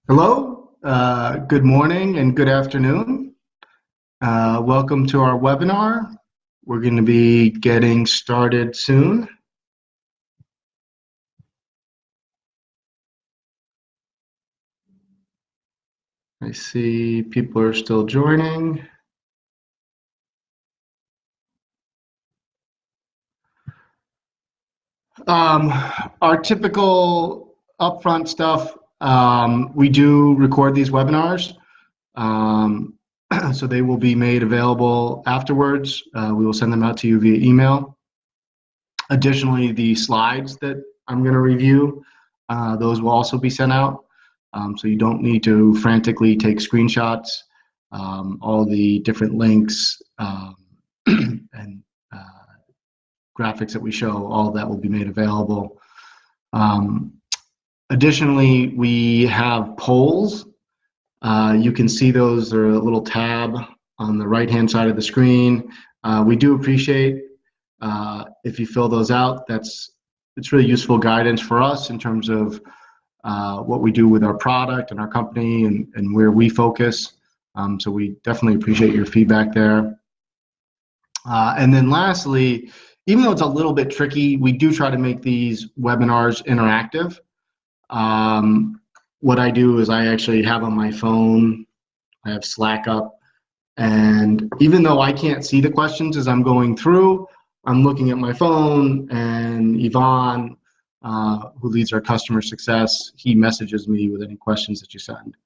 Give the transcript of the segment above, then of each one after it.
Hello, good morning and good afternoon. Welcome to our webinar. We're going to be getting started soon. I see people are still joining. Our typical upfront stuff, we do record these webinars. So they will be made available afterwards. We will send them out to you via email. Additionally, the slides that I'm going to review, those will also be sent out. So you don't need to frantically take screenshots. All the different links and graphics that we show, all of that will be made available. Additionally, we have polls. You can see those. They're a little tab on the right-hand side of the screen. We do appreciate if you fill those out. It's really useful guidance for us in terms of what we do with our product and our company and where we focus. So we definitely appreciate your feedback there. And then lastly, even though it's a little bit tricky, we do try to make these webinars interactive. What I do is I actually have on my phone, I have Slack up, and even though I can't see the questions as I'm going through, I'm looking at my phone, and Yvonne, who leads our customer success, he messages me with any questions that you send.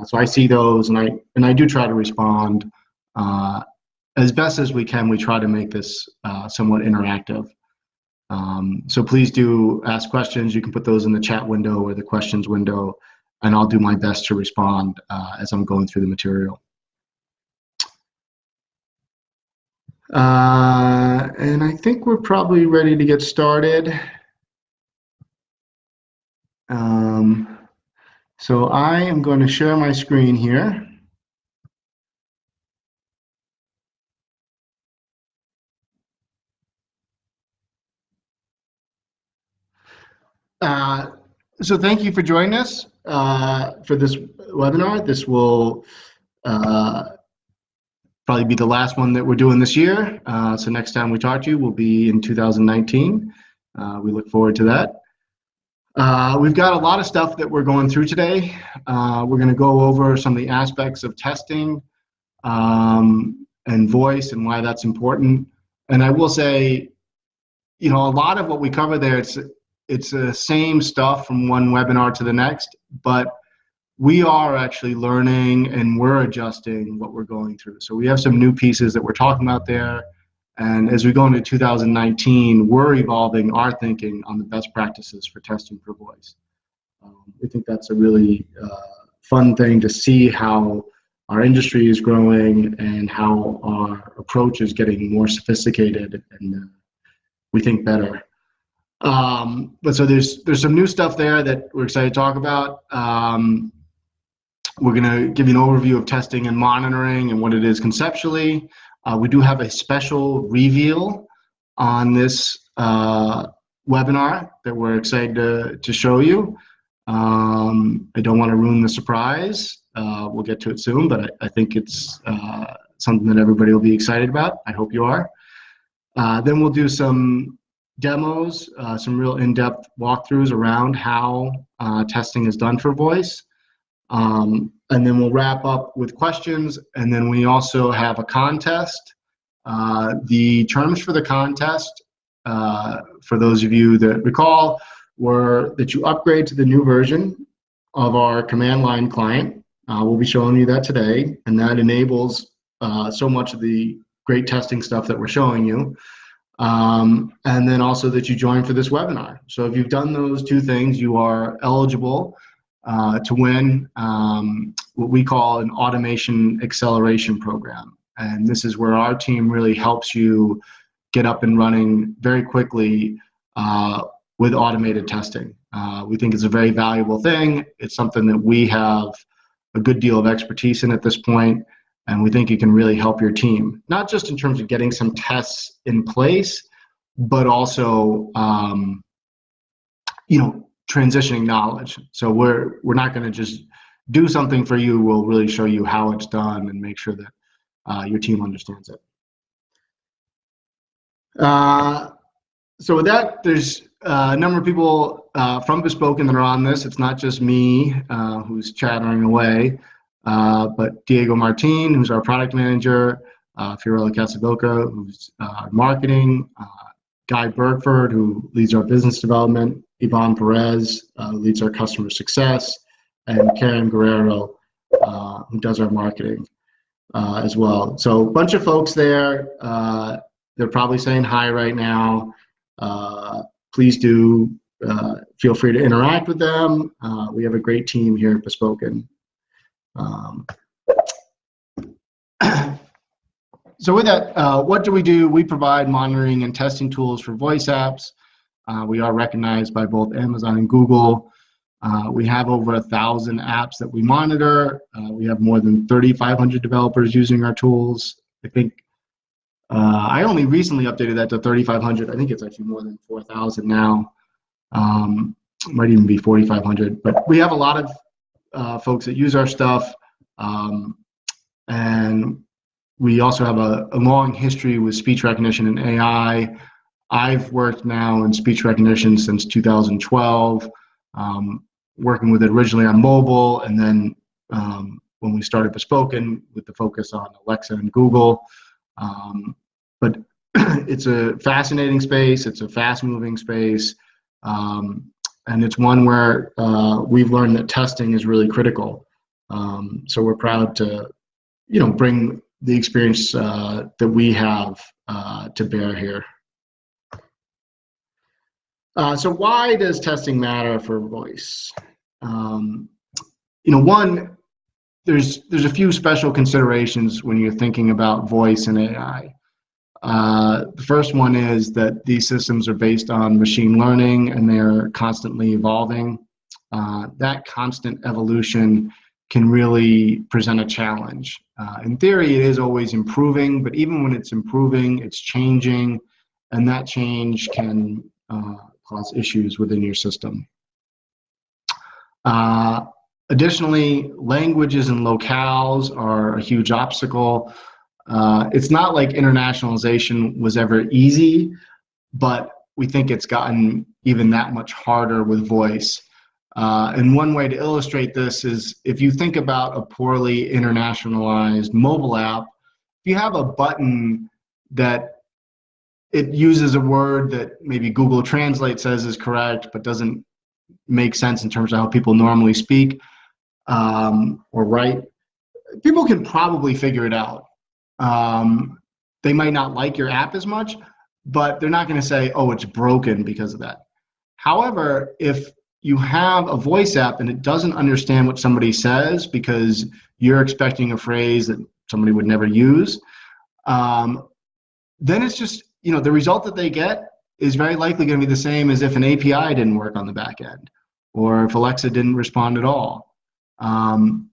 So I see those, and I do try to respond as best as we can. We try to make this somewhat interactive. So please do ask questions. You can put those in the chat window or the questions window, and I'll do my best to respond as I'm going through the material. And I think we're probably ready to get started. So I am going to share my screen here. So thank you for joining us for this webinar. This will probably be the last one that we're doing this year. So next time we talk to you will be in 2019. We look forward to that. We've got a lot of stuff that we're going through today. We're going to go over some of the aspects of testing and voice and why that's important. And I will say, a lot of what we cover there, it's the same stuff from one webinar to the next, but we are actually learning and we're adjusting what we're going through. So we have some new pieces that we're talking about there. And as we go into 2019, we're evolving our thinking on the best practices for testing for voice. We think that's a really fun thing to see how our industry is growing and how our approach is getting more sophisticated and we think better. But so there's some new stuff there that we're excited to talk about. We're going to give you an overview of testing and monitoring and what it is conceptually. We do have a special reveal on this webinar that we're excited to show you. I don't want to ruin the surprise. We'll get to it soon, but I think it's something that everybody will be excited about. I hope you are. Then we'll do some demos, some real in-depth walkthroughs around how testing is done for voice. And then we'll wrap up with questions, and then we also have a contest. The terms for the contest, for those of you that recall, were that you upgrade to the new version of our command line client. We'll be showing you that today, and that enables so much of the great testing stuff that we're showing you. And then also that you join for this webinar. So if you've done those two things, you are eligible to win what we call an automation acceleration program. And this is where our team really helps you get up and running very quickly with automated testing. We think it's a very valuable thing. It's something that we have a good deal of expertise in at this point, and we think it can really help your team, not just in terms of getting some tests in place, but also transitioning knowledge. So we're not going to just do something for you will really show you how it's done and make sure that your team understands it. So with that, there's a number of people from Bespoken that are on this. It's not just me who's chattering away, but Diego Martin, who's our product manager, Fiorella Casaboca, who's marketing, Guy Burkford, who leads our business development, Yvonne Perez, who leads our customer success, and Karen Guerrero, who does our marketing as well. So a bunch of folks there. They're probably saying hi right now. Please do feel free to interact with them. We have a great team here at Bespoken. So with that, what do? We provide monitoring and testing tools for voice apps. We are recognized by both Amazon and Google. We have over 1,000 apps that we monitor. We have more than 3,500 developers using our tools. I think I only recently updated that to 3,500. I think it's actually more than 4,000 now. Might even be 4,500. But we have a lot of folks that use our stuff. And we also have a long history with speech recognition and AI. I've worked now in speech recognition since 2012, working with it originally on mobile, and then when we started Bespoken with the focus on Alexa and Google. But it's a fascinating space. It's a fast-moving space, and it's one where we've learned that testing is really critical. So we're proud to, bring the experience that we have to bear here. So why does testing matter for voice? One, there's a few special considerations when you're thinking about voice and AI. The first one is that these systems are based on machine learning and they're constantly evolving. That constant evolution can really present a challenge. In theory, it is always improving, but even when it's improving, it's changing, and that change can cause issues within your system. Additionally, languages and locales are a huge obstacle. It's not like internationalization was ever easy, but we think it's gotten even that much harder with voice. And one way to illustrate this is if you think about a poorly internationalized mobile app, if you have a button that it uses a word that maybe Google Translate says is correct, but doesn't make sense in terms of how people normally speak or write, people can probably figure it out. They might not like your app as much, but they're not going to say, oh, it's broken because of that. However, if you have a voice app and it doesn't understand what somebody says because you're expecting a phrase that somebody would never use, then it's just, the result that they get is very likely going to be the same as if an API didn't work on the back end or if Alexa didn't respond at all. And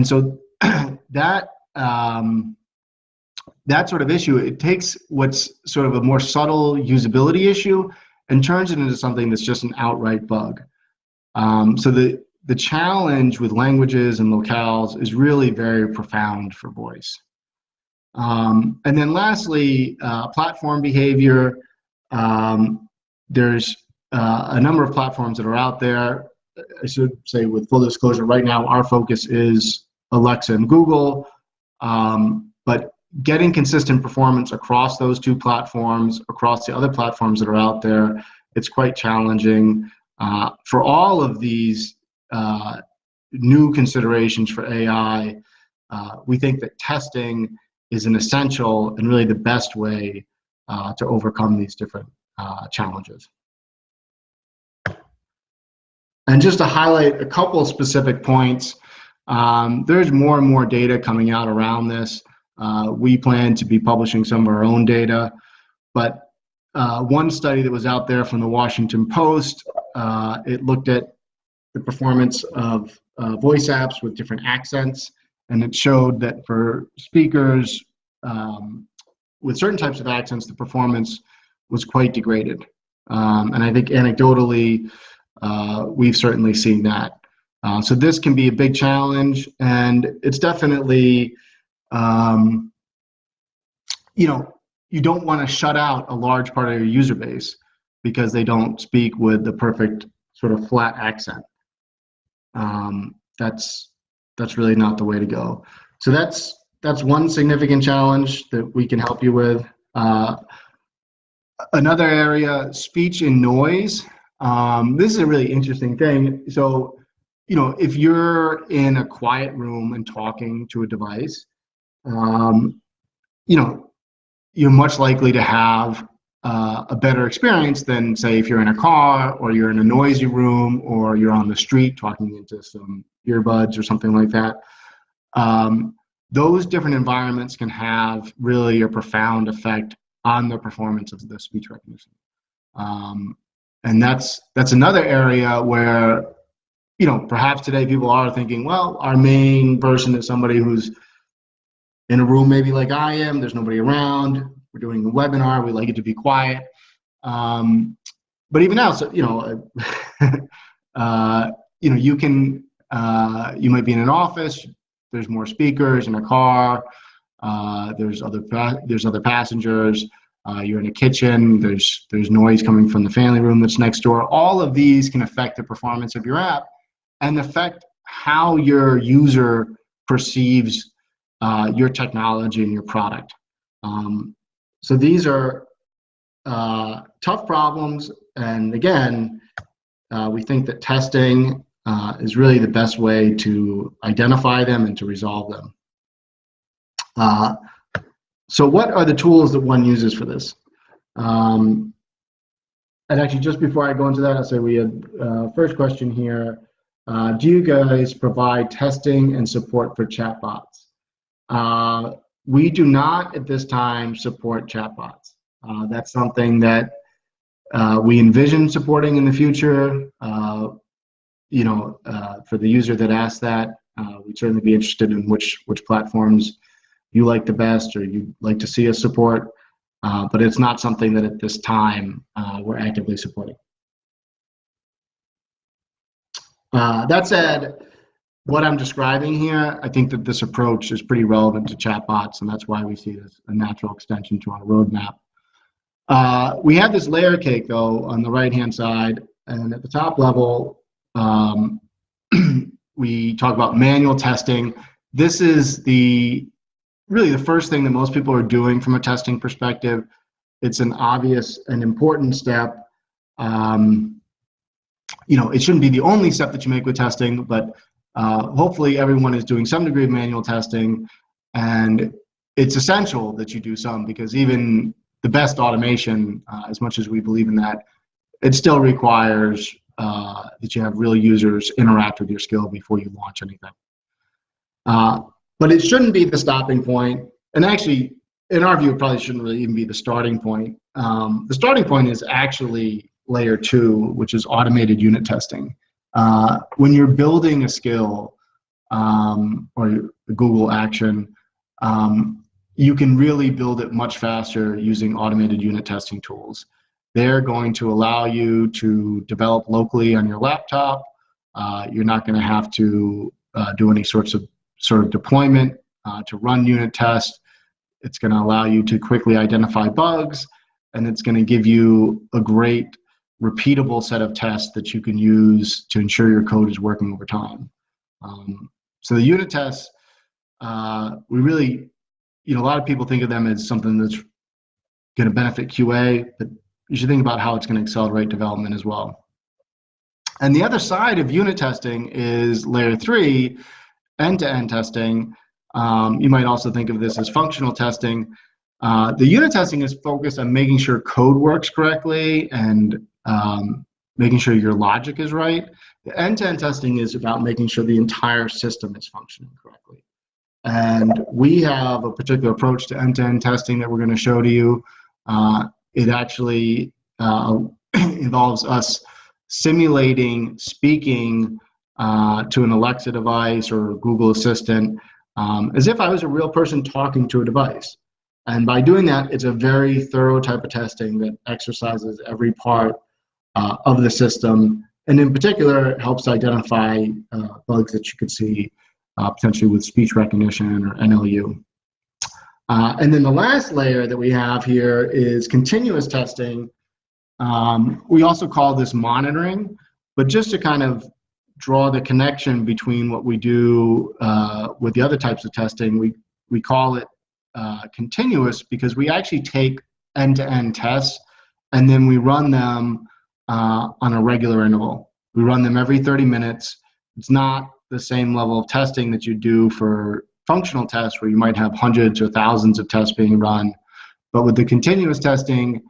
so that sort of issue, it takes what's sort of a more subtle usability issue and turns it into something that's just an outright bug. So the challenge with languages and locales is really very profound for voice. And then lastly, platform behavior. There's a number of platforms that are out there. I should say with full disclosure, right now our focus is Alexa and Google, but getting consistent performance across those two platforms, across the other platforms that are out there, it's quite challenging. For all of these new considerations for AI, we think that testing is an essential and really the best way to overcome these different challenges. And just to highlight a couple of specific points, there's more and more data coming out around this. We plan to be publishing some of our own data, but one study that was out there from the Washington Post, it looked at the performance of voice apps with different accents, and it showed that for speakers with certain types of accents, the performance was quite degraded. And I think anecdotally, we've certainly seen that. So this can be a big challenge, and it's definitely, you don't want to shut out a large part of your user base because they don't speak with the perfect sort of flat accent. That's really not the way to go. So that's one significant challenge that we can help you with. Another area, speech and noise. This is a really interesting thing. So, if you're in a quiet room and talking to a device, you're much likely to have a better experience than, say, if you're in a car or you're in a noisy room or you're on the street talking into some earbuds or something like that. Those different environments can have really a profound effect on the performance of the speech recognition. And that's another area where, perhaps today people are thinking, well, our main person is somebody who's in a room maybe like I am, there's nobody around, we're doing a webinar, we like it to be quiet. But even now, so, you might be in an office, there's more speakers in a car, there's other passengers, you're in a kitchen, there's noise coming from the family room that's next door. All of these can affect the performance of your app and affect how your user perceives your technology and your product. So these are tough problems, and again, we think that testing is really the best way to identify them and to resolve them. So what are the tools that one uses for this? And actually, just before I go into that, I'll say we had first question here. Do you guys provide testing and support for chatbots? We do not at this time support chatbots. That's something that we envision supporting in the future. For the user that asked that, we'd certainly be interested in which platforms you like the best or you'd like to see us support, but it's not something that at this time we're actively supporting. That said, what I'm describing here, I think that this approach is pretty relevant to chatbots, and that's why we see it as a natural extension to our roadmap. We have this layer cake, though, on the right-hand side, and at the top level, we talk about manual testing. This is really the first thing that most people are doing from a testing perspective. It's an obvious and important step. It shouldn't be the only step that you make with testing, but hopefully everyone is doing some degree of manual testing, and it's essential that you do some, because even the best automation, as much as we believe in that, it still requires that you have real users interact with your skill before you launch anything. But it shouldn't be the stopping point, and actually, in our view, it probably shouldn't really even be the starting point. The starting point is actually layer 2, which is automated unit testing. When you're building a skill or a Google action, you can really build it much faster using automated unit testing tools. They're going to allow you to develop locally on your laptop. You're not going to have to do any sort of deployment to run unit tests. It's going to allow you to quickly identify bugs, and it's going to give you a great repeatable set of tests that you can use to ensure your code is working over time. So the unit tests, we really, a lot of people think of them as something that's going to benefit QA, but you should think about how it's going to accelerate development as well. And the other side of unit testing is layer 3, end-to-end testing. You might also think of this as functional testing. The unit testing is focused on making sure code works correctly and making sure your logic is right. The end-to-end testing is about making sure the entire system is functioning correctly. And we have a particular approach to end-to-end testing that we're going to show to you. It actually involves us simulating speaking to an Alexa device or Google Assistant as if I was a real person talking to a device. And by doing that, it's a very thorough type of testing that exercises every part of the system And in particular, it helps identify bugs that you could see potentially with speech recognition or NLU. And then the last layer that we have here is continuous testing. We also call this monitoring, but just to kind of draw the connection between what we do with the other types of testing, we call it continuous because we actually take end-to-end tests and then we run them on a regular interval. We run them every 30 minutes. It's not the same level of testing that you do for functional tests where you might have hundreds or thousands of tests being run. But with the continuous testing,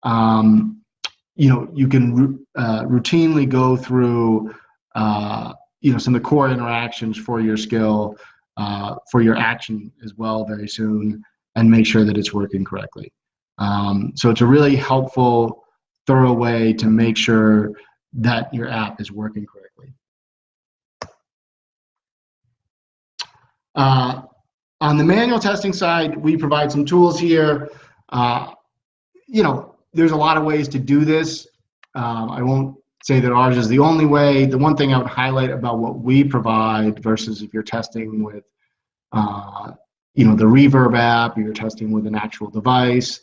you can routinely go through some of the core interactions for your skill, for your action as well very soon, and make sure that it's working correctly. So it's a really helpful, thorough way to make sure that your app is working correctly. On the manual testing side, we provide some tools here. There's a lot of ways to do this. I won't say that ours is the only way. The one thing I would highlight about what we provide versus if you're testing with, the Reverb app, or you're testing with an actual device,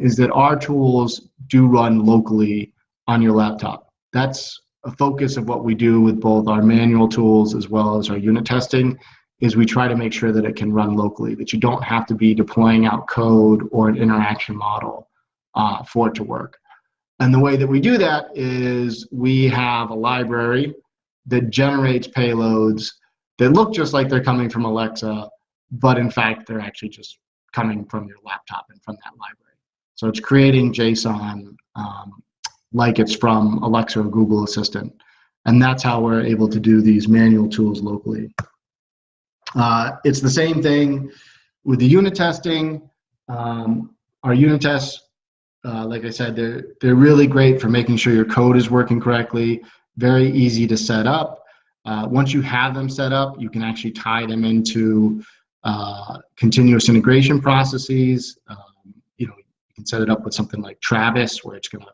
is that our tools do run locally on your laptop. That's a focus of what we do with both our manual tools as well as our unit testing, is we try to make sure that it can run locally, that you don't have to be deploying out code or an interaction model for it to work. And the way that we do that is we have a library that generates payloads that look just like they're coming from Alexa, but in fact, they're actually just coming from your laptop and from that library. So it's creating JSON like it's from Alexa or Google Assistant. And that's how we're able to do these manual tools locally. It's the same thing with the unit testing. Our unit tests, like I said, they're really great for making sure your code is working correctly, very easy to set up. Once you have them set up, you can actually tie them into continuous integration processes. You can set it up with something like Travis, where it's going to,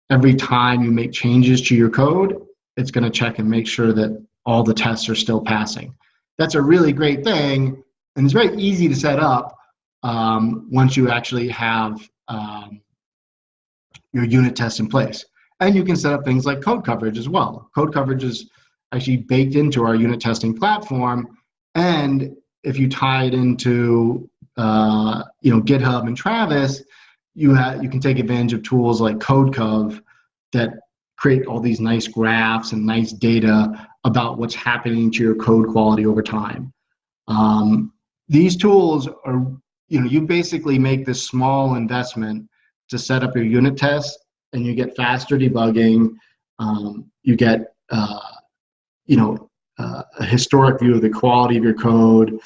every time you make changes to your code, it's going to check and make sure that all the tests are still passing. That's a really great thing, and it's very easy to set up once you actually have your unit tests in place. And you can set up things like code coverage as well. Code coverage is actually baked into our unit testing platform, and if you tie it into GitHub and Travis, you can take advantage of tools like CodeCov that create all these nice graphs and nice data about what's happening to your code quality over time. These tools are, you basically make this small investment to set up your unit tests, and you get faster debugging. You get a historic view of the quality of your code.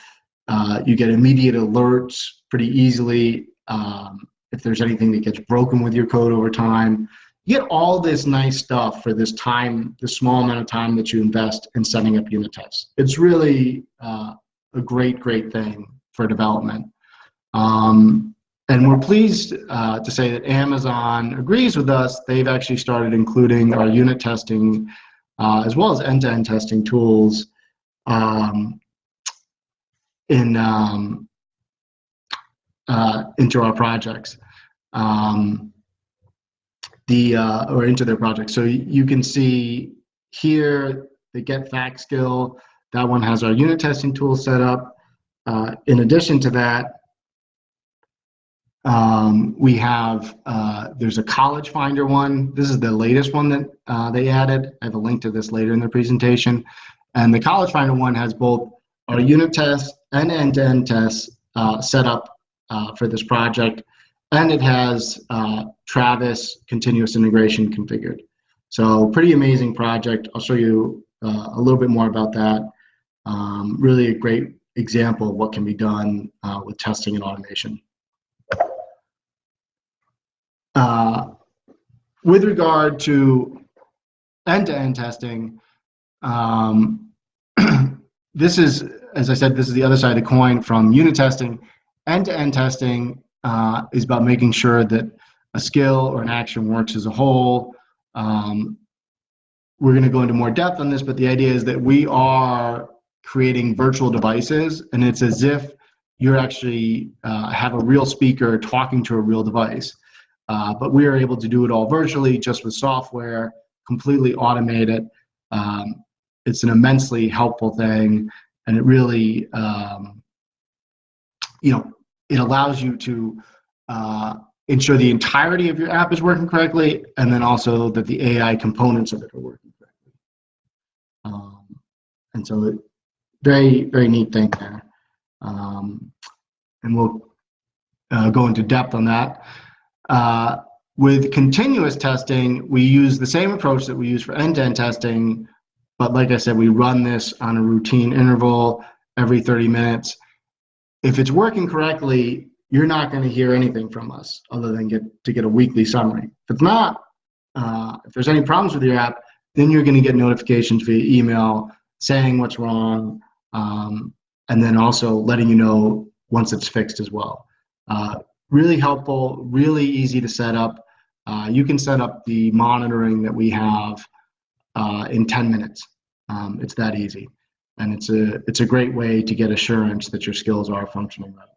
You get immediate alerts pretty easily if there's anything that gets broken with your code over time. You get all this nice stuff for this time, the small amount of time that you invest in setting up unit tests. It's really a great thing for development. And we're pleased to say that Amazon agrees with us. They've actually started including our unit testing as well as end-to-end testing tools into our projects, or into their projects. So you can see here the Get Fact skill. That one has our unit testing tool set up. In addition to that, we have, there's a College Finder one. This is the latest one that they added. I have a link to this later in the presentation. And the College Finder one has both our unit tests and end-to-end tests set up for this project. And it has Travis continuous integration configured. So pretty amazing project. I'll show you a little bit more about that. Really a great example of what can be done with testing and automation. With regard to end-to-end testing, this is, as I said, this is the other side of the coin from unit testing. End-to-end testing is about making sure that a skill or an action works as a whole. we're going to go into more depth on this, but the idea is that we are creating virtual devices, and it's as if you're actually have a real speaker talking to a real device. But we are able to do it all virtually, just with software, completely automate it. It's an immensely helpful thing, and it really, it allows you to ensure the entirety of your app is working correctly, and then also that the AI components of it are working correctly. And so, very, very neat thing there. And we'll go into depth on that. With continuous testing, we use the same approach that we use for end-to-end testing, but like I said, we run this on a routine interval every 30 minutes. If it's working correctly, you're not going to hear anything from us other than get a weekly summary. If it's not, if there's any problems with your app, then you're going to get notifications via email saying what's wrong, and then also letting you know once it's fixed as well. Really helpful, really easy to set up. You can set up the monitoring that we have in 10 minutes. It's that easy. And it's a great way to get assurance that your skills are functioning right.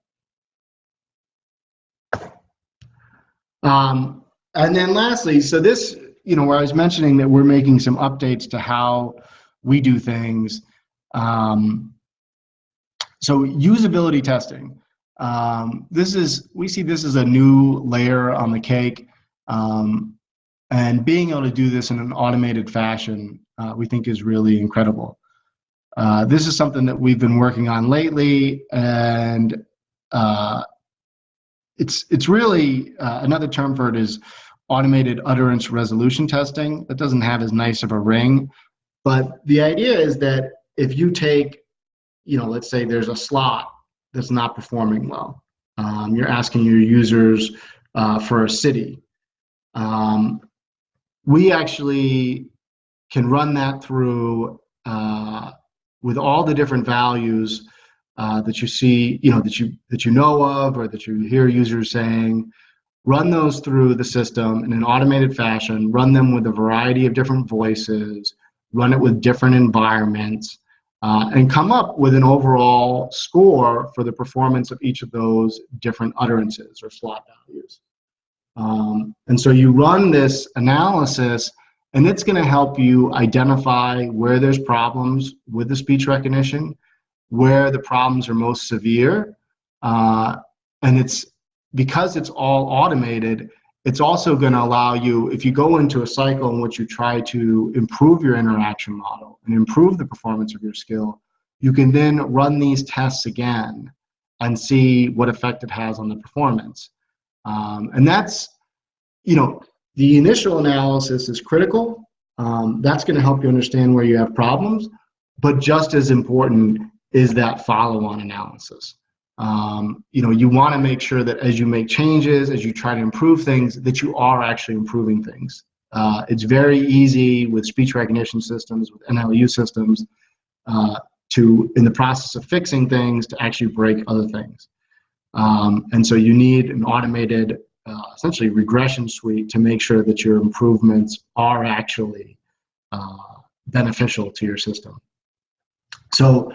And then lastly, so this, where I was mentioning that we're making some updates to how we do things. So usability testing. We see this as a new layer on the cake, and being able to do this in an automated fashion, we think is really incredible. This is something that we've been working on lately, and it's really another term for it is automated utterance resolution testing. That doesn't have as nice of a ring, but the idea is that if you take, let's say there's a slot that's not performing well. You're asking your users for a city. We actually can run that through with all the different values that you see, that you know of, or that you hear users saying. Run those through the system in an automated fashion. Run them with a variety of different voices. Run it with different environments. And come up with an overall score for the performance of each of those different utterances or slot values. And so you run this analysis, and it's going to help you identify where there's problems with the speech recognition, where the problems are most severe. And because it's all automated, it's also going to allow you, if you go into a cycle in which you try to improve your interaction model and improve the performance of your skill, you can then run these tests again and see what effect it has on the performance. And that's, the initial analysis is critical. That's going to help you understand where you have problems, but just as important is that follow-on analysis. You want to make sure that as you make changes, as you try to improve things, that you are actually improving things. It's very easy with speech recognition systems, with NLU systems, in the process of fixing things, to actually break other things. And so you need an automated, essentially regression suite to make sure that your improvements are actually beneficial to your system. So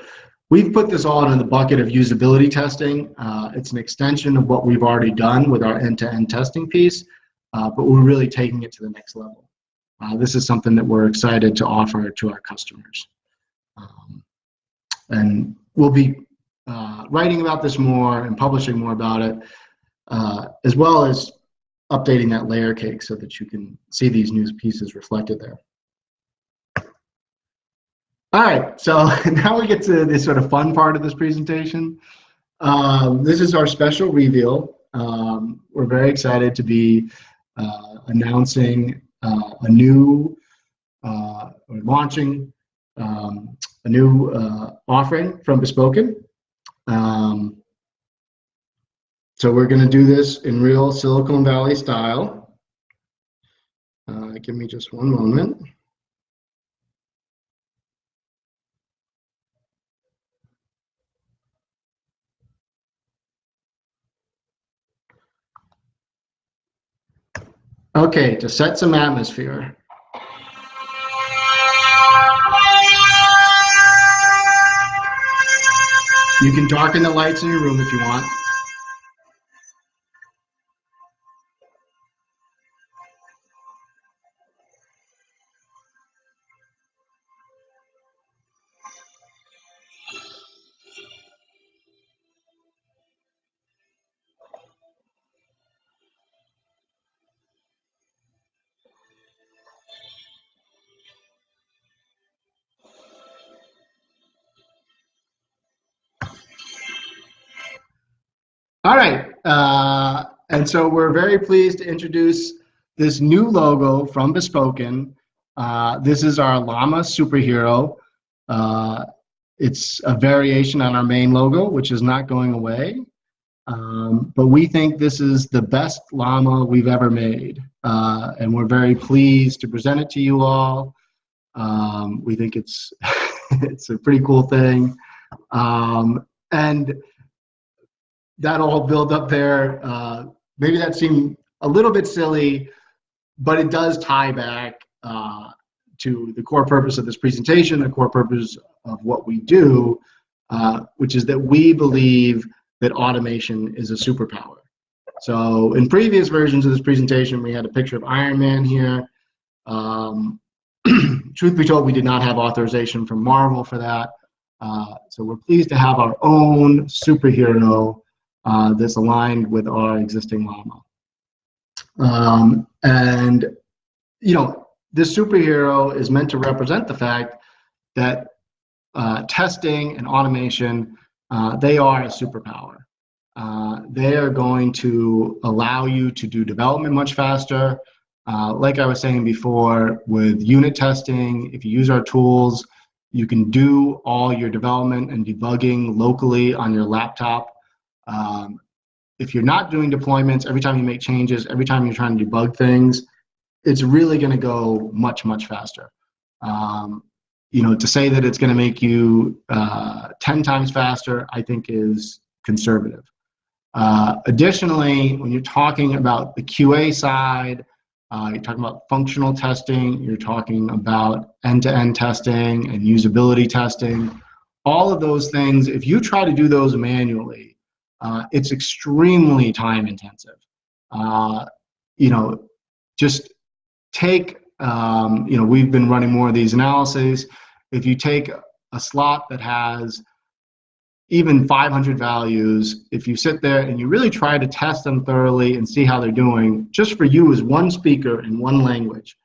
we've put this all in the bucket of usability testing. It's an extension of what we've already done with our end-to-end testing piece, but we're really taking it to the next level. This is something that we're excited to offer to our customers. And we'll be writing about this more and publishing more about it, as well as updating that layer cake so that you can see these new pieces reflected there. All right, so now we get to this sort of fun part of this presentation. This is our special reveal. We're very excited to be announcing launching a new offering from Bespoken. So we're going to do this in real Silicon Valley style. Give me just one moment. Okay, to set some atmosphere. You can darken the lights in your room if you want. All right, and so we're very pleased to introduce this new logo from Bespoken. This is our Llama Superhero. It's a variation on our main logo, which is not going away. But we think this is the best llama we've ever made. And we're very pleased to present it to you all. We think it's, it's a pretty cool thing. And that all build up there, maybe that seemed a little bit silly, but it does tie back to the core purpose of this presentation, the core purpose of what we do, which is that we believe that automation is a superpower. So in previous versions of this presentation, we had a picture of Iron Man here. Truth be told, we did not have authorization from Marvel for that. So we're pleased to have our own superhero that's aligned with our existing llama. And, you know, this superhero is meant to represent the fact that testing and automation, they are a superpower. They are going to allow you to do development much faster. Like I was saying before, with unit testing, if you use our tools, you can do all your development and debugging locally on your laptop. If you're not doing deployments, every time you make changes, every time you're trying to debug things, it's really going to go much, much faster. You know, to say that it's going to make you 10 times faster, I think is conservative. Additionally, when you're talking about the QA side, you're talking about functional testing, you're talking about end-to-end testing and usability testing, all of those things, if you try to do those manually, it's extremely time intensive. You know, just take, you know, we've been running more of these analyses. If you take a slot that has even 500 values, if you sit there and you really try to test them thoroughly and see how they're doing, just for you as one speaker in one language,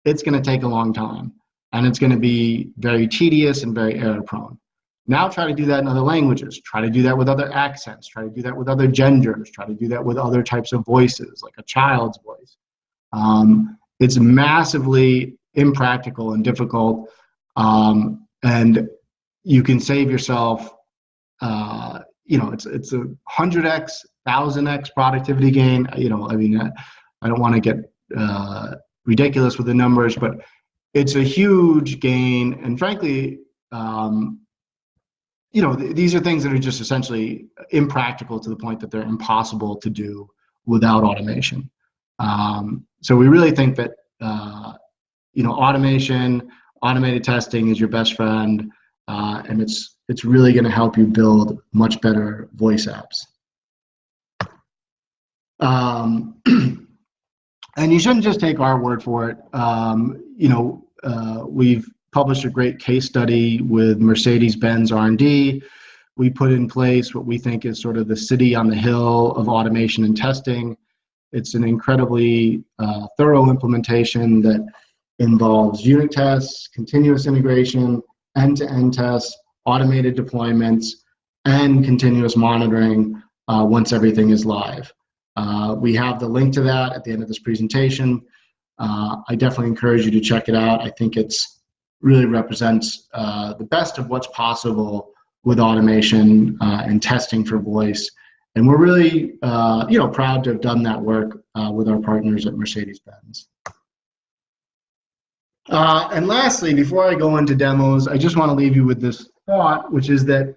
it's going to take a long time. And it's going to be very tedious and very error prone. Now try to do that in other languages. Try to do that with other accents. Try to do that with other genders. Try to do that with other types of voices, like a child's voice. It's massively impractical and difficult. And you can save yourself, you know, it's a 100x, 1000x productivity gain. You know, I mean, I don't want to get ridiculous with the numbers, but it's a huge gain. And frankly, you know, these are things that are just essentially impractical to the point that they're impossible to do without automation. So we really think that, you know, automation, automated testing is your best friend, and it's really going to help you build much better voice apps. And you shouldn't just take our word for it. You know, we've published a great case study with Mercedes-Benz R&D. We put in place what we think is sort of the city on the hill of automation and testing. It's an incredibly thorough implementation that involves unit tests, continuous integration, end-to-end tests, automated deployments, and continuous monitoring once everything is live. We have the link to that at the end of this presentation. I definitely encourage you to check it out. I think it's really represents the best of what's possible with automation and testing for voice. And we're really you know, proud to have done that work with our partners at Mercedes-Benz. And lastly, before I go into demos, I just want to leave you with this thought, which is that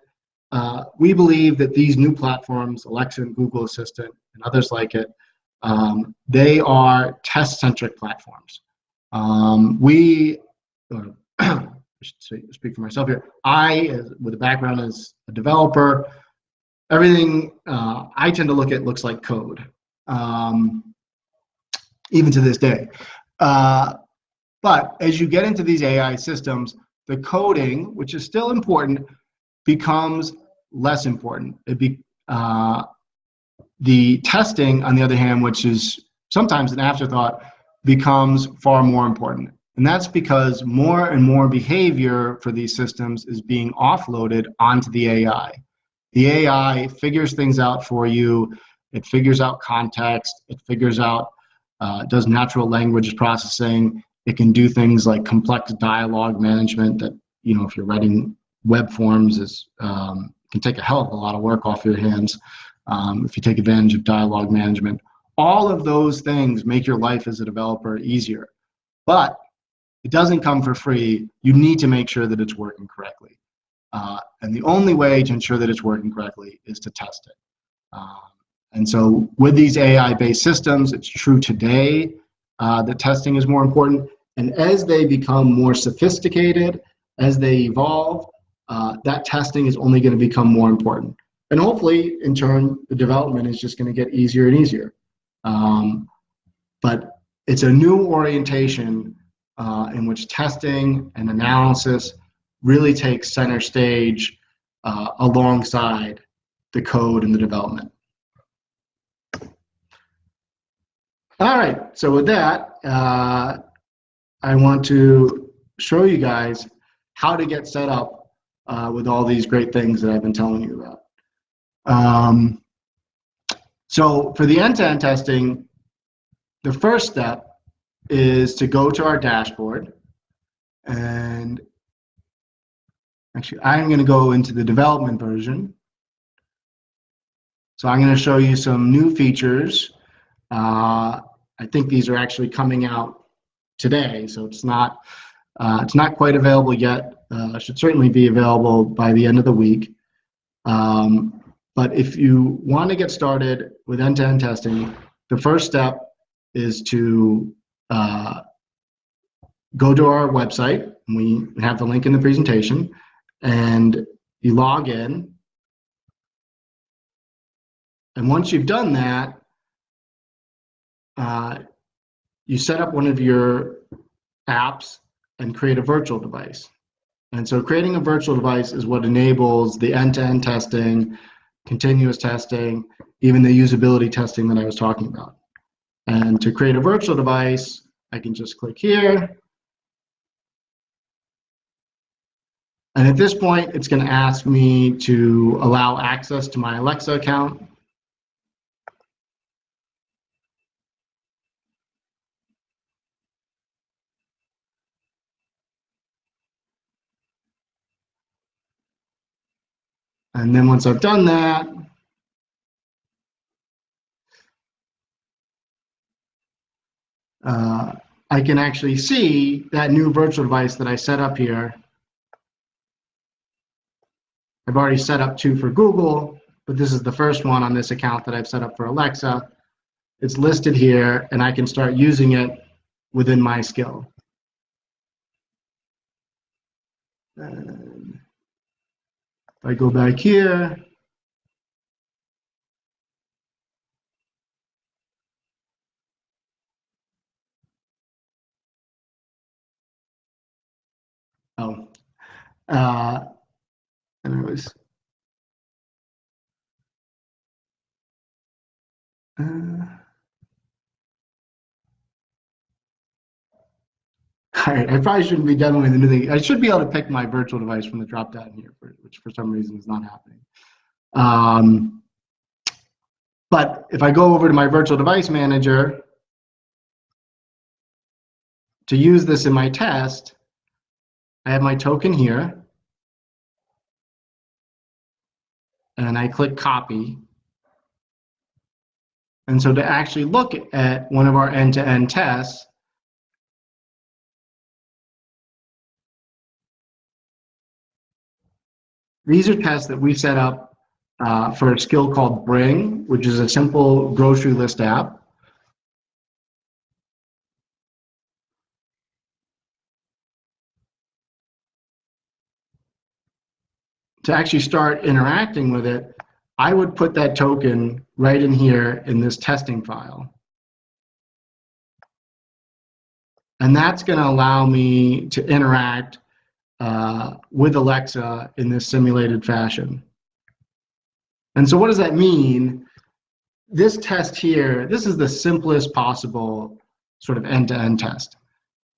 we believe that these new platforms, Alexa and Google Assistant and others like it, they are test-centric platforms. speak for myself here. With a background as a developer, everything I tend to look at looks like code, even to this day. But as you get into these AI systems, the coding, which is still important, becomes less important. The testing, on the other hand, which is sometimes an afterthought, becomes far more important. And that's because more and more behavior for these systems is being offloaded onto the AI. The AI figures things out for you. It figures out context. It figures out, does natural language processing. It can do things like complex dialogue management that, if you're writing web forms, can take a hell of a lot of work off your hands if you take advantage of dialogue management. All of those things make your life as a developer easier. But it doesn't come for free. You need to make sure that it's working correctly. And the only way to ensure that it's working correctly is to test it. And so with these AI-based systems, it's true today that testing is more important. And as they become more sophisticated, as they evolve, that testing is only going to become more important. And hopefully, in turn, the development is just going to get easier and easier. But it's a new orientation in which testing and analysis really takes center stage alongside the code and the development. All right, so with that, I want to show you guys how to get set up with all these great things that I've been telling you about. So for the end-to-end testing, the first step is to go to our dashboard, and actually I'm going to go into the development version. So I'm going to show you some new features. I think these are actually coming out today, so it's not quite available yet. Should certainly be available by the end of the week. But if you want to get started with end-to-end testing, the first step is to go to our website. We have the link in the presentation, and you log in. And once you've done that, you set up one of your apps and create a virtual device. And so creating a virtual device is what enables the end-to-end testing, continuous testing, even the usability testing that I was talking about. And to create a virtual device, I can just click here. And at this point, it's going to ask me to allow access to my Alexa account. And then once I've done that, I can actually see that new virtual device that I set up here. I've already set up 2 for Google, but this is the first one on this account that I've set up for Alexa. It's listed here, and I can start using it within my skill. And if I go back here, and it was, all right, I probably shouldn't be demoing anything. I should be able to pick my virtual device from the drop down here, which for some reason is not happening. But if I go over to my virtual device manager to use this in my test, I have my token here, and I click copy. And so to actually look at one of our end-to-end tests, these are tests that we set up for a skill called Bring, which is a simple grocery list app. to actually start interacting with it, I would put that token right in here in this testing file. And that's going to allow me to interact with Alexa in this simulated fashion. And so what does that mean? This test here, this is the simplest possible sort of end-to-end test.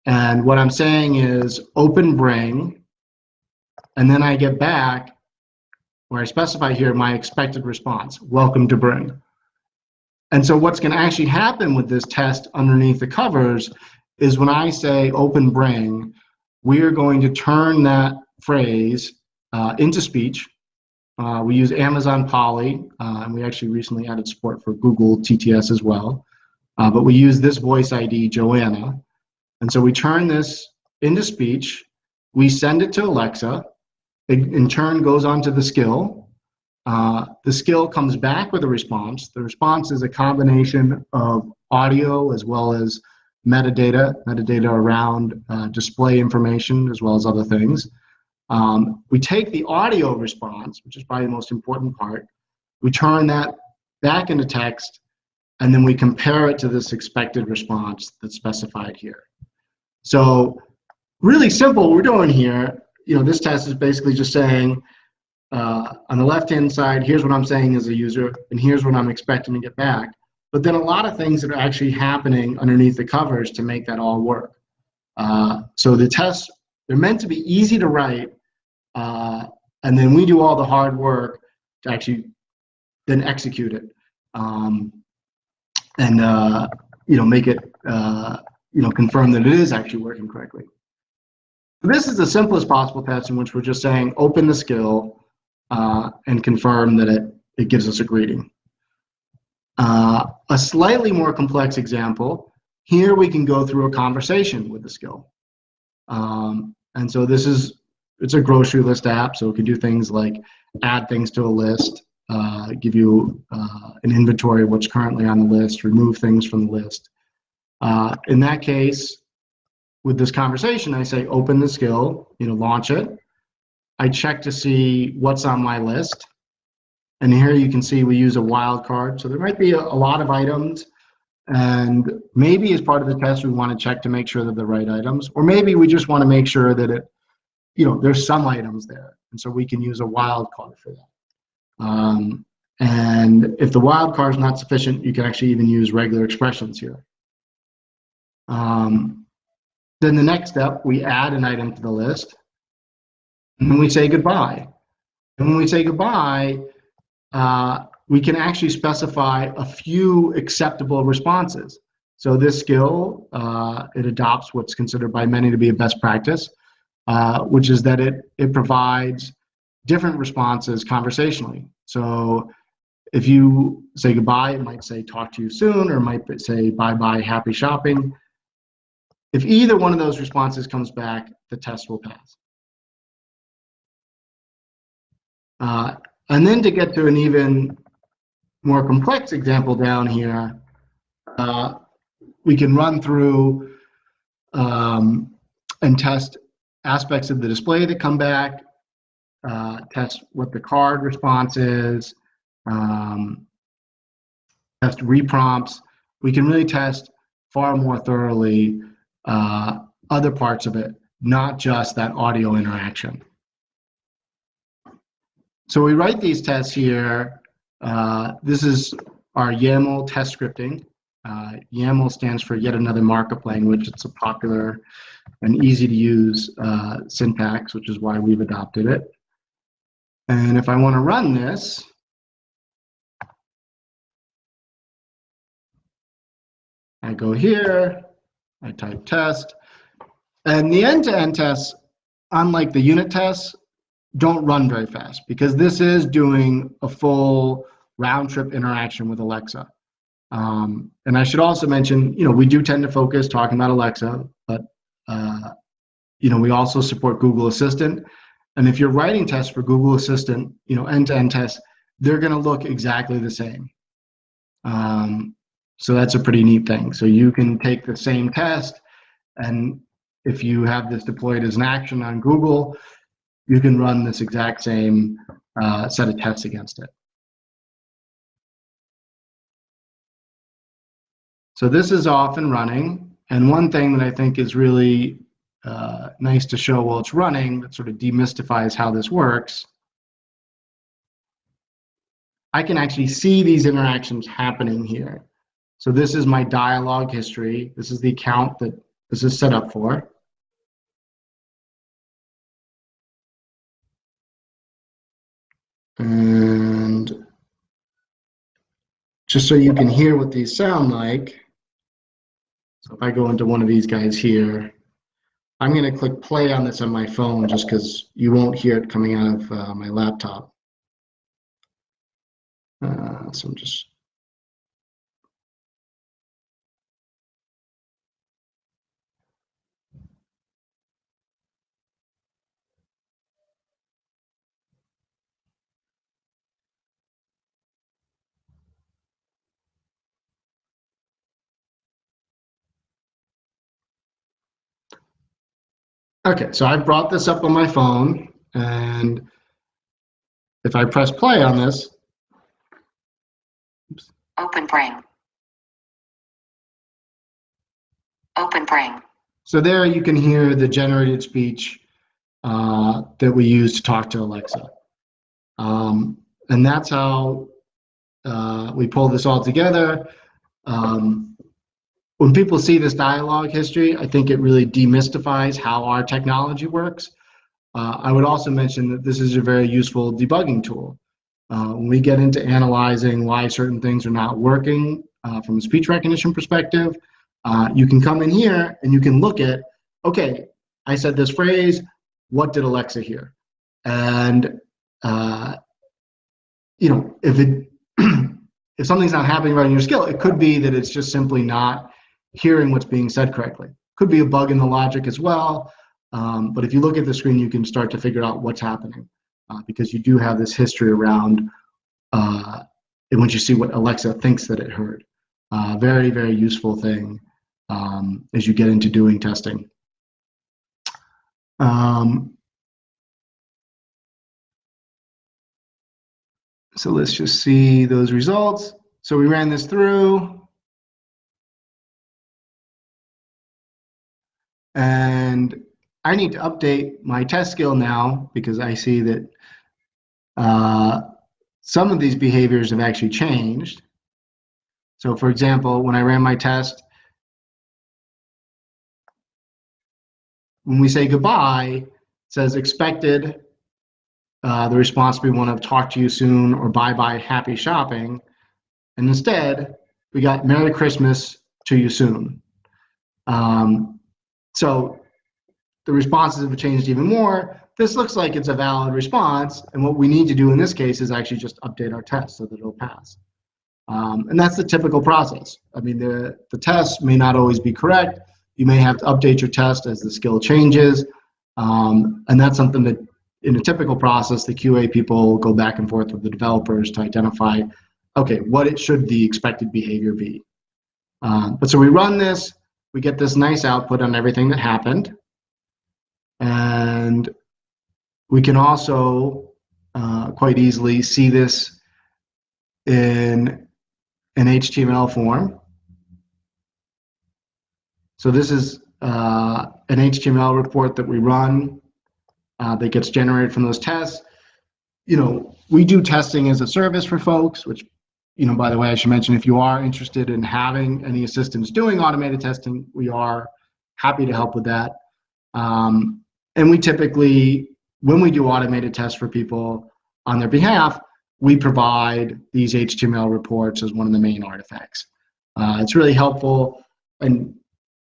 And what I'm saying is open Bring, and then I get back where I specify here my expected response, welcome to Bring. And so what's going to actually happen with this test underneath the covers is when I say open Bring, we are going to turn that phrase into speech. We use Amazon Polly, and we actually recently added support for Google TTS as well. But we use this voice ID, Joanna. And so we turn this into speech. We send it to Alexa. It in turn goes on to the skill. The skill comes back with a response. The response is a combination of audio as well as metadata around display information as well as other things. We take the audio response, which is probably the most important part, we turn that back into text, and then we compare it to this expected response that's specified here. So really simple what we're doing here. This test is basically just saying, on the left-hand side, here's what I'm saying as a user, and here's what I'm expecting to get back. But then a lot of things that are actually happening underneath the covers to make that all work. So the tests, they're meant to be easy to write, and then we do all the hard work to actually then execute it, and make it confirm that it is actually working correctly. This is the simplest possible test in which we're just saying open the skill and confirm that it gives us a greeting. A slightly more complex example, here we can go through a conversation with the skill. And so it's a grocery list app, so it can do things like add things to a list, give you an inventory of what's currently on the list, remove things from the list. In that case, with this conversation, I say open the skill, launch it. I check to see what's on my list. And here you can see we use a wildcard. So there might be a lot of items, and maybe as part of the test we want to check to make sure that they're the right items, or maybe we just want to make sure that there's some items there, and so we can use a wildcard for that. And if the wildcard is not sufficient, you can actually even use regular expressions here. Then the next step, we add an item to the list, and then we say goodbye. And when we say goodbye, we can actually specify a few acceptable responses. So this skill, it adopts what's considered by many to be a best practice, which is that it provides different responses conversationally. So if you say goodbye, it might say talk to you soon, or it might say bye-bye, happy shopping. If either one of those responses comes back, the test will pass. And then to get to an even more complex example down here, we can run through and test aspects of the display that come back, test what the card response is, test reprompts. We can really test far more thoroughly other parts of it, not just that audio interaction. So we write these tests here. This is our YAML test scripting. YAML stands for yet another markup language. It's a popular and easy to use syntax, which is why we've adopted it. And if I want to run this, I go here, I type test, and the end-to-end tests, unlike the unit tests, don't run very fast because this is doing a full round-trip interaction with Alexa. And I should also mention, we do tend to focus talking about Alexa, but we also support Google Assistant. And if you're writing tests for Google Assistant, end-to-end tests, they're going to look exactly the same. So that's a pretty neat thing. So you can take the same test, and if you have this deployed as an action on Google, you can run this exact same set of tests against it. So this is off and running, and one thing that I think is really nice to show while it's running, that sort of demystifies how this works. I can actually see these interactions happening here. So this is my dialogue history. This is the account that this is set up for. And just so you can hear what these sound like, so if I go into one of these guys here, I'm going to click play on this on my phone just because you won't hear it coming out of my laptop. So I'm just... Okay, so I brought this up on my phone, and if I press play on this, Open bring. Open bring. So there you can hear the generated speech that we use to talk to Alexa. And that's how we pull this all together. When people see this dialogue history, I think it really demystifies how our technology works. I would also mention that this is a very useful debugging tool. When we get into analyzing why certain things are not working from a speech recognition perspective, you can come in here and you can look at, okay, I said this phrase, what did Alexa hear? And you know, if it if something's not happening right in your skill, it could be that it's just simply not hearing what's being said correctly. Could be a bug in the logic as well. But if you look at the screen, you can start to figure out what's happening because you do have this history around and once you see what Alexa thinks that it heard. Very, very useful thing as you get into doing testing. So let's just see those results. So we ran this through. And I need to update my test skill now because I see that some of these behaviors have actually changed. So for example, when I ran my test, when we say goodbye, it says expected the response will be one of talk to you soon or bye-bye, happy shopping. And instead, we got Merry Christmas to you soon. So the responses have changed even more. This looks like it's a valid response. And what we need to do in this case is actually just update our test so that it'll pass. And that's the typical process. I mean, the test may not always be correct. You may have to update your test as the skill changes. And that's something that in a typical process, the QA people go back and forth with the developers to identify, okay, what should the expected behavior be? But so we run this, we get this nice output on everything that happened. And we can also quite easily see this in an HTML form. So this is an HTML report that we run that gets generated from those tests. You know, we do testing as a service for folks, which, you know, by the way, I should mention, if you are interested in having any assistance doing automated testing, we are happy to help with that. And we typically, when we do automated tests for people on their behalf, we provide these HTML reports as one of the main artifacts. It's really helpful, and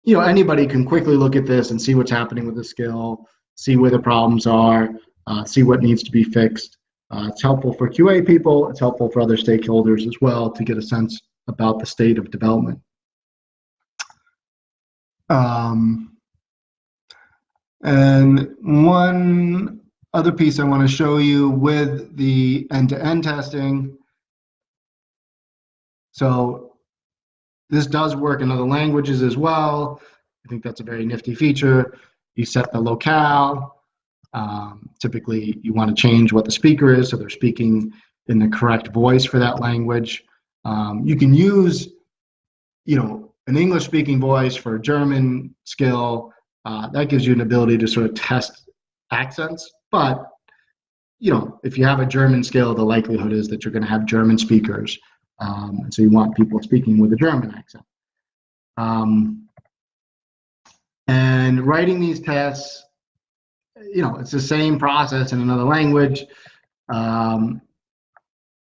you know, anybody can quickly look at this and see what's happening with the skill, see where the problems are, see what needs to be fixed. It's helpful for QA people. It's helpful for other stakeholders as well to get a sense about the state of development. And one other piece I want to show you with the end-to-end testing. So this does work in other languages as well. I think that's a very nifty feature. You set the locale. Typically, you want to change what the speaker is so they're speaking in the correct voice for that language. You can use, an English-speaking voice for a German skill. That gives you an ability to sort of test accents. But, if you have a German skill, the likelihood is that you're going to have German speakers. And so you want people speaking with a German accent. And writing these tests, it's the same process in another language. What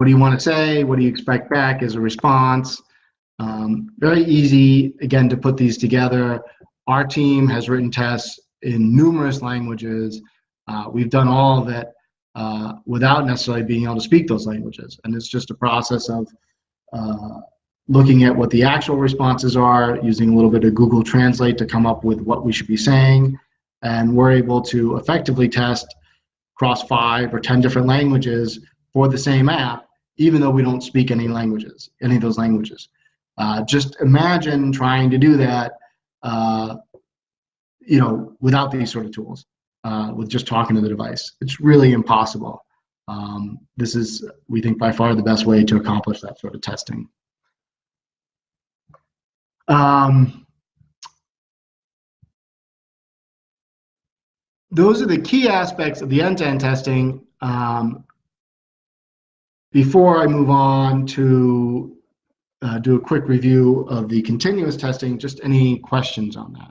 do you want to say? What do you expect back as a response? Very easy, again, to put these together. Our team has written tests in numerous languages. We've done all of it without necessarily being able to speak those languages. And it's just a process of looking at what the actual responses are, using a little bit of Google Translate to come up with what we should be saying. And we're able to effectively test across 5 or 10 different languages for the same app, even though we don't speak any of those languages. Just imagine trying to do that, without these sort of tools, with just talking to the device. It's really impossible. This is, we think, by far the best way to accomplish that sort of testing. Those are the key aspects of the end-to-end testing. Before I move on to do a quick review of the continuous testing, just any questions on that?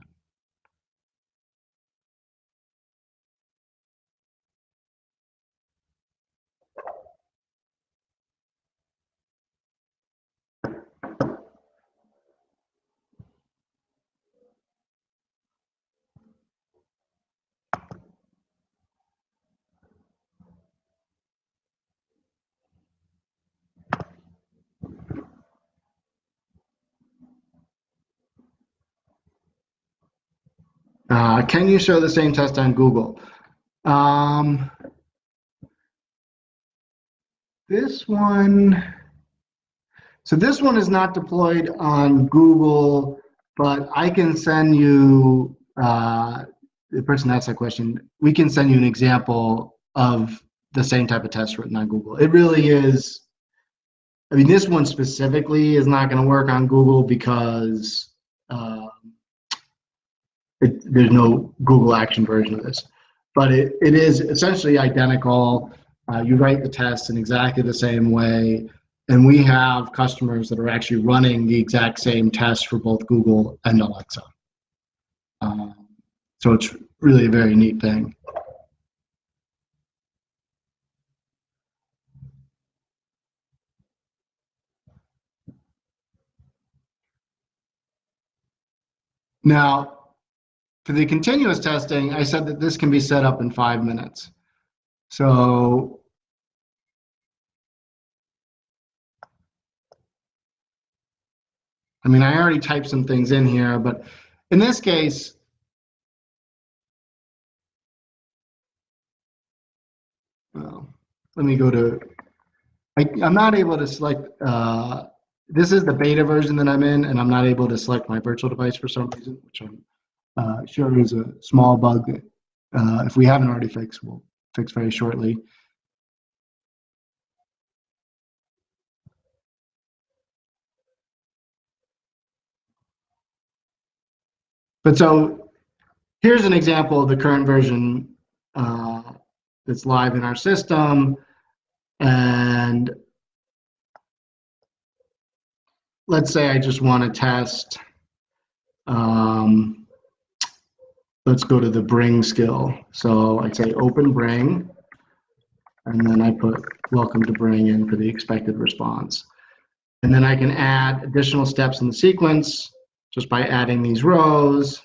Can you show the same test on Google? This one is not deployed on Google, but I can send you, the person asked that question, we can send you an example of the same type of test written on Google. It really is, this one specifically is not going to work on Google because there's no Google Action version of this. But it is essentially identical. You write the test in exactly the same way. And we have customers that are actually running the exact same test for both Google and Alexa. So it's really a very neat thing. Now, for the continuous testing, I said that this can be set up in 5 minutes. So I already typed some things in here, but in this case, let me go to, I'm not able to select, this is the beta version that I'm in, and I'm not able to select my virtual device for some reason, which I'm sure is a small bug that if we haven't already fixed, we'll fix very shortly. But so here's an example of the current version that's live in our system. And let's say I just want to test, let's go to the bring skill. So I'd say open bring, and then I put welcome to bring in for the expected response. And then I can add additional steps in the sequence just by adding these rows.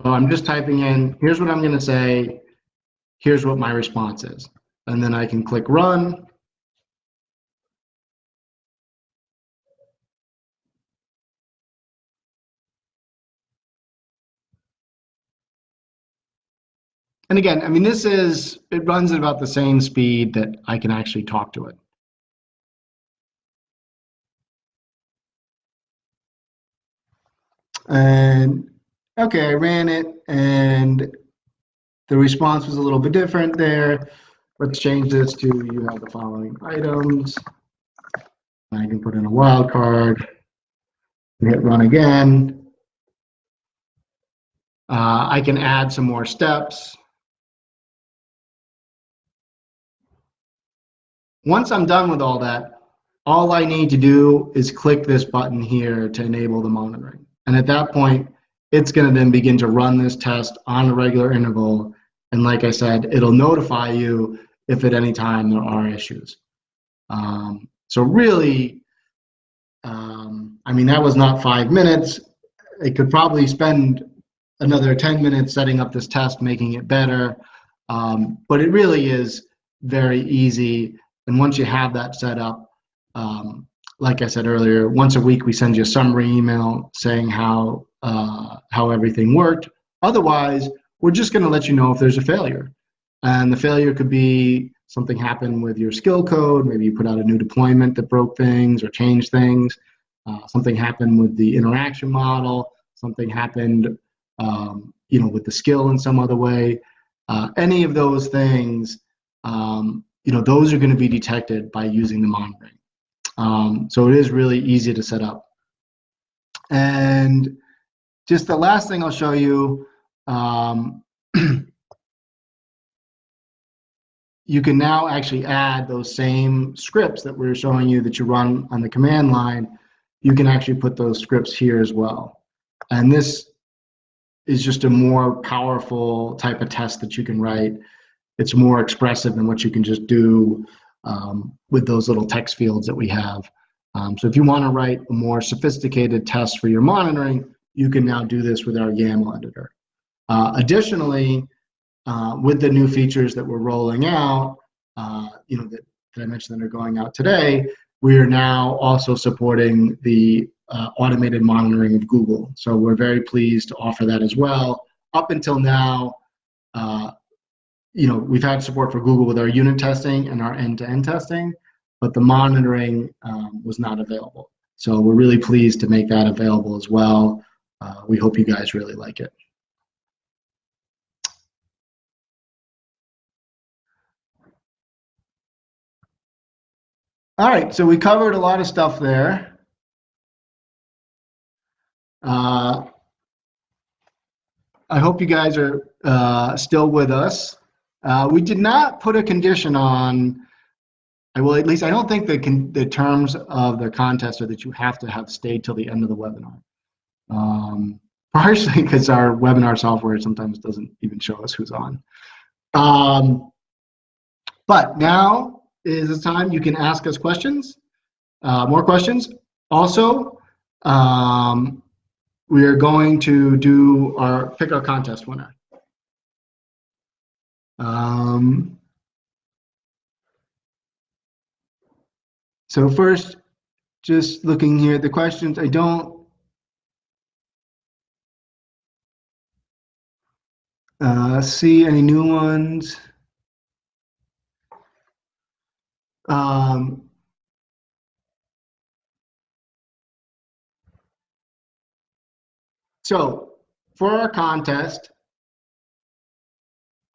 So I'm just typing in, here's what I'm going to say, here's what my response is. And then I can click run. And again, I mean, it runs at about the same speed that I can actually talk to it. And okay, I ran it and the response was a little bit different there. Let's change this to you have the following items. I can put in a wildcard, hit run again. I can add some more steps. Once I'm done with all that, all I need to do is click this button here to enable the monitoring. And at that point, it's going to then begin to run this test on a regular interval. And like I said, it'll notify you if at any time there are issues. So really, I mean, that was not 5 minutes. It could probably spend another 10 minutes setting up this test, making it better. But it really is very easy. And once you have that set up, like I said earlier, once a week we send you a summary email saying how everything worked. Otherwise, we're just going to let you know if there's a failure. And the failure could be something happened with your skill code. Maybe you put out a new deployment that broke things or changed things. Something happened with the interaction model. Something happened, with the skill in some other way. Any of those things, those are going to be detected by using the monitoring. So it is really easy to set up. And just the last thing I'll show you, you can now actually add those same scripts that we were showing you that you run on the command line. You can actually put those scripts here as well. And this is just a more powerful type of test that you can write. It's more expressive than what you can just do with those little text fields that we have. So if you want to write a more sophisticated test for your monitoring, you can now do this with our YAML editor. Additionally, with the new features that we're rolling out, that I mentioned that are going out today, we are now also supporting the automated monitoring of Google. So we're very pleased to offer that as well. Up until now, we've had support for Google with our unit testing and our end-to-end testing, but the monitoring was not available. So we're really pleased to make that available as well. We hope you guys really like it. All right, so we covered a lot of stuff there. I hope you guys are still with us. We did not put a condition on, well, at least I don't think the terms of the contest are that you have to have stayed till the end of the webinar. Partially because our webinar software sometimes doesn't even show us who's on. But now is the time you can ask us questions, more questions. Also, we are going to pick our contest winner. So first, just looking here at the questions, I don't see any new ones. So for our contest,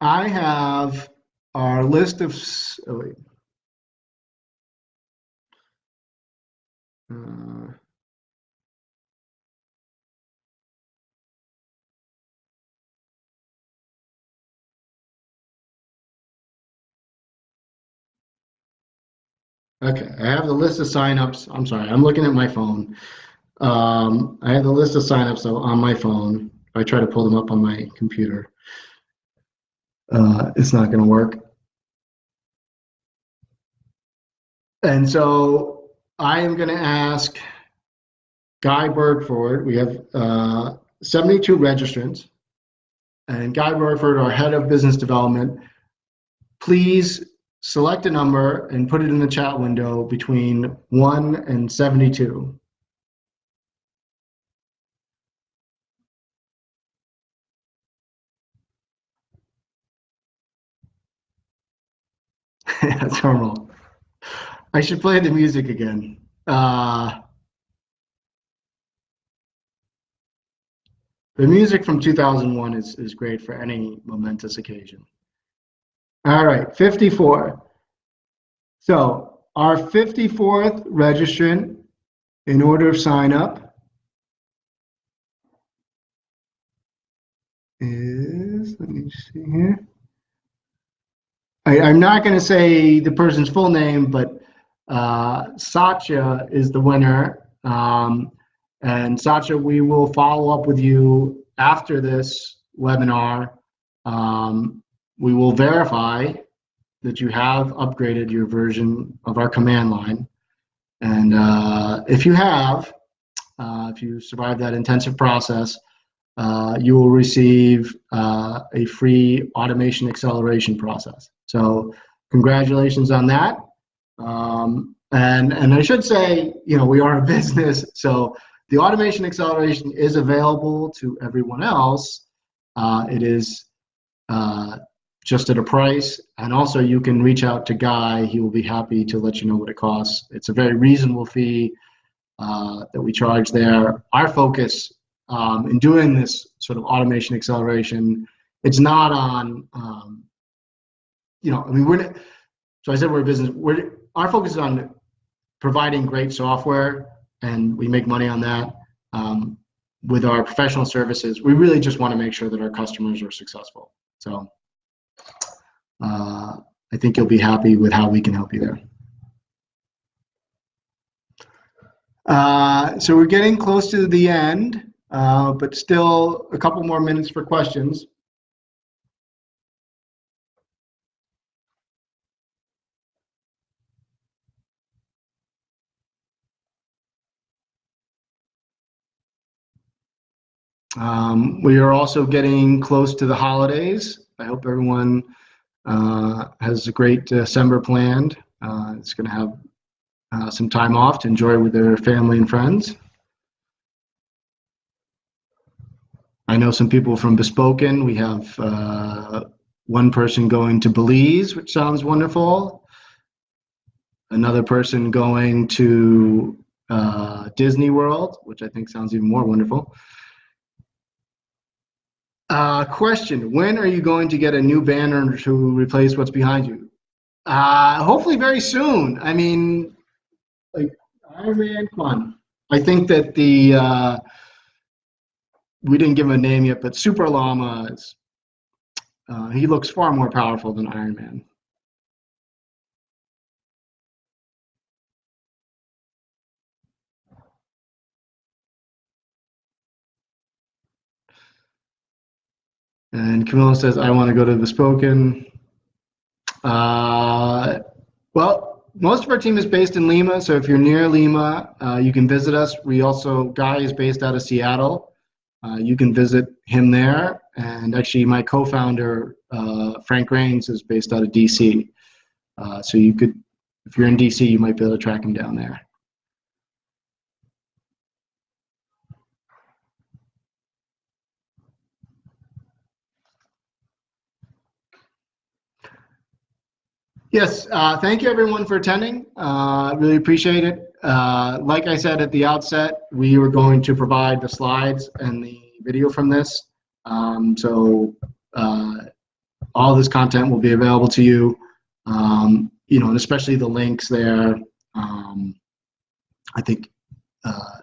I have our list of, oh wait. Okay, I have the list of signups. I'm sorry, I'm looking at my phone. I have the list of signups on my phone. If I try to pull them up on my computer, it's not going to work. And so I am going to ask Guy Bergford. We have 72 registrants. And Guy Bergford, our head of business development, please select a number and put it in the chat window between 1 and 72. Yeah, drum roll. I should play the music again. The music from 2001 is great for any momentous occasion. All right, 54. So our 54th registrant in order of sign up is, let me see here. I'm not going to say the person's full name, but Satya is the winner. And Satya, we will follow up with you after this webinar. We will verify that you have upgraded your version of our command line. And if you have, if you survive that intensive process, you will receive a free automation acceleration process. So congratulations on that. And I should say, we are a business, so the automation acceleration is available to everyone else. It is just at a price, and also you can reach out to Guy. He will be happy to let you know what it costs. It's a very reasonable fee that we charge there. Our focus in doing this sort of automation acceleration, it's not on, so I said we're a business. Our focus is on providing great software, and we make money on that. With our professional services, we really just want to make sure that our customers are successful. So I think you'll be happy with how we can help you there. So we're getting close to the end, but still a couple more minutes for questions. We are also getting close to the holidays. I hope everyone has a great December planned. It's going to have some time off to enjoy with their family and friends. I know some people from Bespoken. We have one person going to Belize, which sounds wonderful. Another person going to Disney World, which I think sounds even more wonderful. Question, when are you going to get a new banner to replace what's behind you? Hopefully very soon. I mean, like, Iron Man, come on. I think that we didn't give him a name yet, but Super Llama, he looks far more powerful than Iron Man. And Camilla says, I want to go to Bespoken. Well, most of our team is based in Lima, so if you're near Lima, you can visit us. Guy is based out of Seattle. You can visit him there. And actually, my co-founder, Frank Rains, is based out of DC. So you could, if you're in DC, you might be able to track him down there. Yes, thank you everyone for attending. Really appreciate it. Like I said at the outset, we were going to provide the slides and the video from this. So all this content will be available to you, and especially the links there. I think, I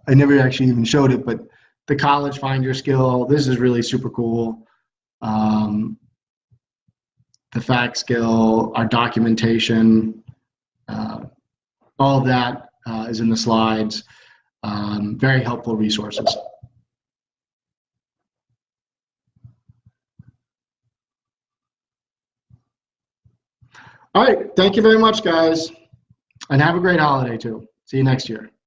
never actually even showed it, but the college Find Your Skill, this is really super cool. The fact skill, our documentation, all of that is in the slides. Very helpful resources. All right, thank you very much, guys, and have a great holiday too. See you next year.